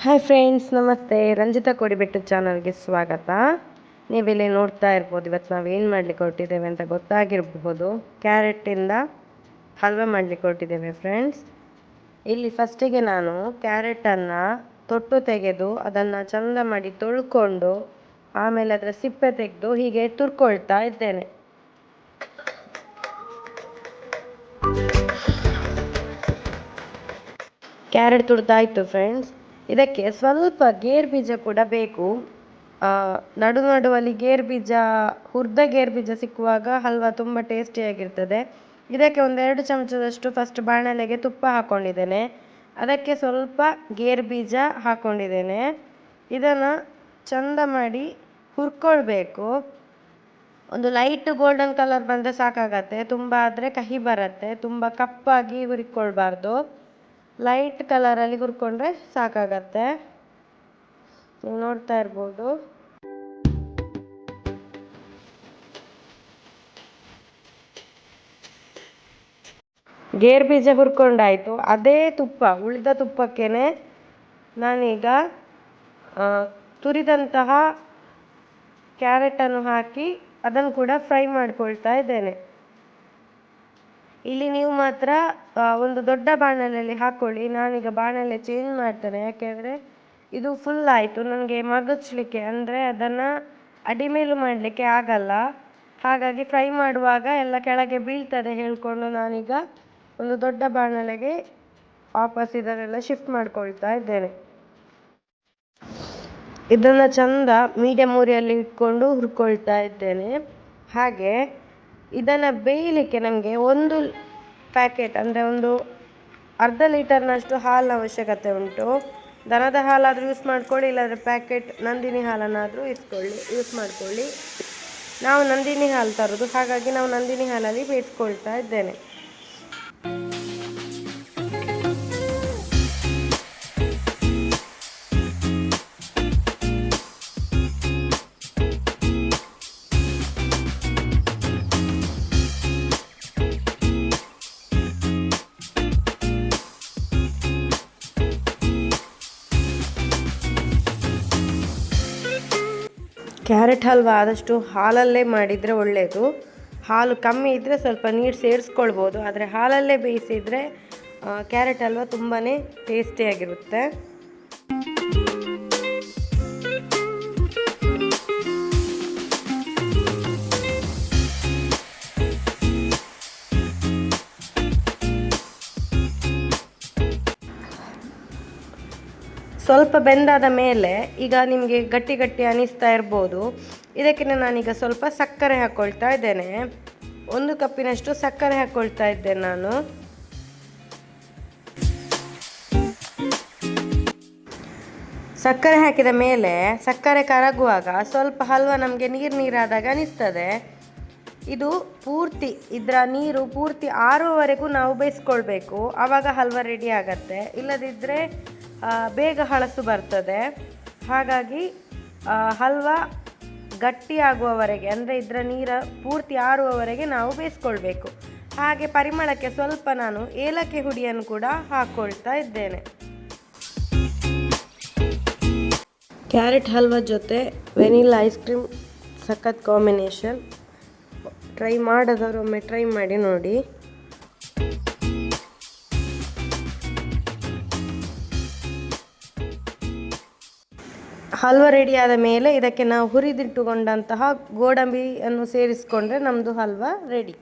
Hi friends, ನಮಸ್ತೆ. ರಂಜಿತಾ ಕೋಡಿಬೆಟ್ಟು ಚಾನಲ್ಗೆ ಸ್ವಾಗತ. ನೀವಿಲ್ಲಿ ನೋಡ್ತಾ ಇರ್ಬೋದು, ಇವತ್ತು ನಾವು ಏನು ಮಾಡಲಿಕ್ಕೆ ಹೊರಟಿದ್ದೇವೆ ಅಂತ ಗೊತ್ತಾಗಿರಬಹುದು. ಕ್ಯಾರೆಟಿಂದ ಹಲ್ವಾ ಮಾಡಲಿಕ್ಕೆ ಹೊರಟಿದ್ದೇವೆ ಫ್ರೆಂಡ್ಸ್. ಇಲ್ಲಿ ಫಸ್ಟಿಗೆ ನಾನು ಕ್ಯಾರೆಟನ್ನು ತೊಟ್ಟು ತೆಗೆದು ಅದನ್ನು ಚಂದ ಮಾಡಿ ತೊಳ್ಕೊಂಡು ಆಮೇಲೆ ಅದರ ಸಿಪ್ಪೆ ತೆಗೆದು ಹೀಗೆ ತುರ್ಕೊಳ್ತಾ ಇದ್ದೇನೆ. ಕ್ಯಾರೆಟ್ ತುರ್ದಾಯಿತು ಫ್ರೆಂಡ್ಸ್. ಇದಕ್ಕೆ ಸ್ವಲ್ಪ ಗೇರು ಬೀಜ ಕೂಡ ಬೇಕು. ನಡುವಲ್ಲಿ ಗೇರು ಬೀಜ, ಹುರಿದ ಗೇರು ಬೀಜ ಸಿಕ್ಕುವಾಗ ಹಲ್ವಾ ತುಂಬ ಟೇಸ್ಟಿಯಾಗಿರ್ತದೆ. ಇದಕ್ಕೆ 1-2 ಚಮಚದಷ್ಟು ಫಸ್ಟ್ ಬಾಣಲೆಗೆ ತುಪ್ಪ ಹಾಕ್ಕೊಂಡಿದ್ದೇನೆ. ಅದಕ್ಕೆ ಸ್ವಲ್ಪ ಗೇರು ಬೀಜ ಹಾಕ್ಕೊಂಡಿದ್ದೇನೆ. ಇದನ್ನು ಚಂದ ಮಾಡಿ ಹುರ್ಕೊಳ್ಬೇಕು. ಒಂದು ಲೈಟ್ ಗೋಲ್ಡನ್ ಕಲರ್ ಬಂದರೆ ಸಾಕಾಗತ್ತೆ. ತುಂಬ ಆದರೆ ಕಹಿ ಬರುತ್ತೆ. ತುಂಬ ಕಪ್ಪಾಗಿ ಹುರ್ಕೊಳ್ಬಾರ್ದು. ಲೈಟ್ ಕಲರಲ್ಲಿ ಹುರ್ಕೊಂಡ್ರೆ ಸಾಕಾಗತ್ತೆ. ನೀವು ನೋಡ್ತಾ ಇರ್ಬೋದು. ಗೇರು ಬೀಜ ಹುರ್ಕೊಂಡಾಯಿತು. ಅದೇ ತುಪ್ಪ, ಉಳಿದ ತುಪ್ಪಕ್ಕೇನೆ ನಾನೀಗ ತುರಿದಂತಹ ಕ್ಯಾರೆಟನ್ನು ಹಾಕಿ ಅದನ್ನು ಕೂಡ ಫ್ರೈ ಮಾಡ್ಕೊಳ್ತಾ ಇದ್ದೇನೆ. ಇಲ್ಲಿ ನೀವು ಮಾತ್ರ ಒಂದು ದೊಡ್ಡ ಬಾಣಲೆಯಲ್ಲಿ ಹಾಕ್ಕೊಳ್ಳಿ. ನಾನೀಗ ಬಾಣಲೆ ಚೇಂಜ್ ಮಾಡ್ತೇನೆ, ಯಾಕೆಂದರೆ ಇದು ಫುಲ್ ಆಯಿತು. ನನಗೆ ಮಗಚಲಿಕ್ಕೆ ಅಂದರೆ ಅದನ್ನು ಅಡಿಮೇಲು ಮಾಡಲಿಕ್ಕೆ ಆಗಲ್ಲ. ಹಾಗಾಗಿ ಫ್ರೈ ಮಾಡುವಾಗ ಎಲ್ಲ ಕೆಳಗೆ ಬೀಳ್ತದೆ ಹೇಳ್ಕೊಂಡು ನಾನೀಗ ಒಂದು ದೊಡ್ಡ ಬಾಣಲೆಗೆ ವಾಪಸ್ ಇದನ್ನೆಲ್ಲ ಶಿಫ್ಟ್ ಮಾಡ್ಕೊಳ್ತಾ ಇದ್ದೇನೆ. ಇದನ್ನು ಚಂದ ಮೀಡಿಯಮ್ ಉರಿಯಲ್ಲಿ ಇಟ್ಕೊಂಡು ಹುರ್ಕೊಳ್ತಾ ಇದ್ದೇನೆ. ಹಾಗೆ ಇದನ್ನು ಬೇಯಲಿಕ್ಕೆ ನಮಗೆ 1 ಪ್ಯಾಕೆಟ್ ಅಂದರೆ ಒಂದು ಅರ್ಧ ಲೀಟರ್ನಷ್ಟು ಹಾಲಿನ ಅವಶ್ಯಕತೆ ಉಂಟು. ದನದ ಹಾಲಾದರೂ ಯೂಸ್ ಮಾಡ್ಕೊಳ್ಳಿ, ಇಲ್ಲಾಂದರೆ ಪ್ಯಾಕೆಟ್ ನಂದಿನಿ ಹಾಲನ್ನಾದರೂ ಯೂಸ್ ಮಾಡ್ಕೊಳ್ಳಿ. ನಾವು ನಂದಿನಿ ಹಾಲು ತರೋದು, ಹಾಗಾಗಿ ನಾವು ನಂದಿನಿ ಹಾಲಲ್ಲಿ ಬೇಯಿಸ್ಕೊಳ್ತಾ ಇದ್ದೇನೆ. ಕ್ಯಾರೆಟ್ ಹಲ್ವಾ ಆದಷ್ಟು ಹಾಲಲ್ಲೇ ಮಾಡಿದರೆ ಒಳ್ಳೆಯದು. ಹಾಲು ಕಮ್ಮಿ ಇದ್ದರೆ ಸ್ವಲ್ಪ ನೀರು ಸೇರಿಸ್ಕೊಳ್ಬೋದು, ಆದರೆ ಹಾಲಲ್ಲೇ ಬೇಯಿಸಿದರೆ ಕ್ಯಾರೆಟ್ ಹಲ್ವಾ ತುಂಬಾ ಟೇಸ್ಟಿಯಾಗಿರುತ್ತೆ. ಸ್ವಲ್ಪ ಬೆಂದಾದ ಮೇಲೆ ಈಗ ನಿಮಗೆ ಗಟ್ಟಿ ಗಟ್ಟಿ ಅನಿಸ್ತಾ ಇರ್ಬೋದು. ಇದಕ್ಕೆ ನಾನೀಗ ಸ್ವಲ್ಪ ಸಕ್ಕರೆ ಹಾಕ್ಕೊಳ್ತಾ ಇದ್ದೇನೆ. 1 ಕಪ್ಪಿನಷ್ಟು ಸಕ್ಕರೆ ಹಾಕ್ಕೊಳ್ತಾ ಇದ್ದೇನೆ ನಾನು. ಸಕ್ಕರೆ ಹಾಕಿದ ಮೇಲೆ ಸಕ್ಕರೆ ಕರಗುವಾಗ ಸ್ವಲ್ಪ ಹಲ್ವಾ ನಮಗೆ ನೀರಾದಾಗ ಅನಿಸ್ತದೆ. ಇದು ಪೂರ್ತಿ ಇದರ ನೀರು ಪೂರ್ತಿ ಆರುವವರೆಗೂ ನಾವು ಬೇಯಿಸ್ಕೊಳ್ಬೇಕು. ಆವಾಗ ಹಲ್ವಾ ರೆಡಿ ಆಗತ್ತೆ. ಇಲ್ಲದಿದ್ದರೆ ಬೇಗ ಹಳಸು ಬರ್ತದೆ. ಹಾಗಾಗಿ ಹಲ್ವಾ ಗಟ್ಟಿಯಾಗುವವರೆಗೆ, ಅಂದರೆ ಇದರ ನೀರು ಪೂರ್ತಿ ಆರುವವರೆಗೆ ನಾವು ಬೇಯಿಸ್ಕೊಳ್ಬೇಕು. ಹಾಗೆ ಪರಿಮಳಕ್ಕೆ ಸ್ವಲ್ಪ ನಾನು ಏಲಕ್ಕಿ ಹುಡಿಯನ್ನು ಕೂಡ ಹಾಕ್ಕೊಳ್ತಾ ಇದ್ದೇನೆ. ಕ್ಯಾರೆಟ್ ಹಲ್ವಾ ಜೊತೆ ವೆನಿಲಾ ಐಸ್ ಕ್ರೀಮ್ ಸಖತ್ ಕಾಂಬಿನೇಷನ್. ಟ್ರೈ ಮಾಡೋದವ್ರು ಒಮ್ಮೆ ಟ್ರೈ ಮಾಡಿ ನೋಡಿ. ಹಲ್ವಾ ರೆಡಿ ಆದ ಮೇಲೆ ಇದಕ್ಕೆ ನಾವು ಹುರಿದಿಟ್ಟುಕೊಂಡಂತಹ ಗೋಡಂಬಿಯನ್ನು ಸೇರಿಸಿಕೊಂಡ್ರೆ ನಮ್ಮದು ಹಲ್ವಾ ರೆಡಿ.